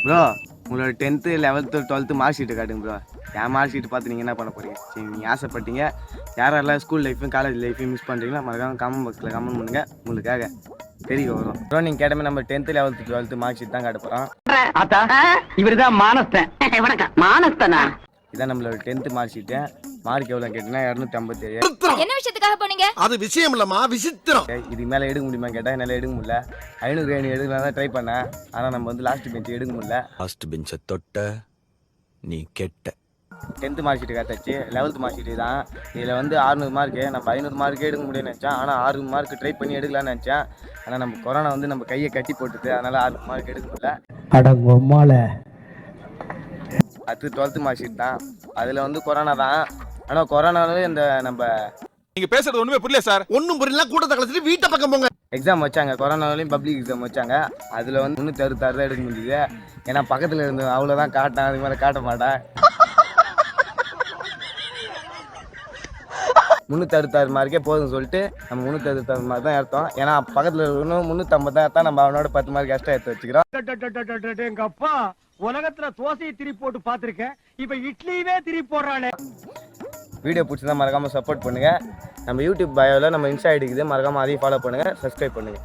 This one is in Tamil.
ப்ரோ உங்களோட 10th 11th 12th mark sheet காட்டுங்க ப்ரோ. என் மார்க் ஷீட் பார்த்து நீங்கள் என்ன பண்ண போகிறீங்க? சரி, நீங்கள் ஆசைப்பட்டீங்க. யாரெல்லாம் ஸ்கூல் லைஃபும் காலேஜ் லைஃபையும் மிஸ் பண்ணுறீங்களோ மறக்காம கமெண்ட் பாக்ஸில் கமெண்ட் பண்ணுங்கள். உங்களுக்காக தெரிய வரும் ப்ரோ. நீங்கள் கேட்டமே நம்ம 10th 11th 12th mark sheet தான் காட்ட போகிறோம். இவர் தான் மானஸ்தன். வணக்கம். மானஸ்தனா? இதான் நம்மளோட 10th மார்க் ஷீட்டு. மார்க் எவ்வளோ கேட்டிங்கன்னா 257. என்ன விஷயத்துக்காக போனீங்க? அது விஷயம் இல்லம்மா, விசித்திரம். இதுக்கு மேலே எடுக்க முடியுமா கேட்டால் என்னால் எடுக்க முடியல. 500 எடுக்கலாம் தான் ட்ரை பண்ணேன். ஆனால் நம்ம வந்து லாஸ்ட் பெஞ்ச் எடுக்க முடியல. லாஸ்ட் பெஞ்சை தொட்ட நீ கெட்ட. 10th மார்க் ஷீட்டு காத்தாச்சு. 11th மார்க் ஷீட்டு தான். இதில் வந்து 600 மார்க்கு. நம்ம 500 மார்க்கே எடுக்க முடியும்னு நினச்சேன். ஆனால் 6 மார்க் ட்ரை பண்ணி எடுக்கலாம்னு நினச்சேன். ஆனால் நம்ம கொரோனா வந்து நம்ம கையை கட்டி போட்டுது. அதனால் 6 மார்க் எடுக்க முடியல. அது 12th மார்க் ஷீட் தான். அதில் வந்து கொரோனா தான். ஆனால் கொரோனாவில் இந்த நம்ம நீங்க பேசுறது ஒண்ணுமே புரியல சார். ஒன்னும் புரியல. கூட்டத்தை கலச்சிட்டு வீட்டை பக்கம் போங்க. எக்ஸாம் வச்சாங்க. கொரோனாவிலையும் பப்ளிக் எக்ஸாம் வச்சாங்க. அதில் வந்து 366 தான் எடுக்க முடியுது. ஏன்னா பக்கத்தில் இருந்து அவ்வளோதான் காட்டேன். அதுக்கு மேலே காட்ட மாட்டேன். 366 மார்க்கே போதும்னு சொல்லிட்டு நம்ம 366 மார்க் தான் எடுத்தோம். ஏன்னா பக்கத்தில் இருக்கணும் 350 தான். நம்ம அவனோட 10 மார்க் எக்ஸ்ட்ரா எடுத்து வச்சுக்கிறோம். எங்க அப்பா உலகத்துல தோசையை திருப்பி போட்டு பாத்திருக்கேன். இப்ப இட்லியவே திருப்பி போடுறானே. வீடியோ பிடிச்சதா மறக்காமல் சப்போர்ட் பண்ணுங்கள். நம்ம யூடியூப் பயோவில் நம்ம இன்ஸ்டா ஐடி இருக்குது. மறக்காமல் அதையும் ஃபாலோ பண்ணுங்கள், சப்ஸ்கிரைப் பண்ணுங்கள்.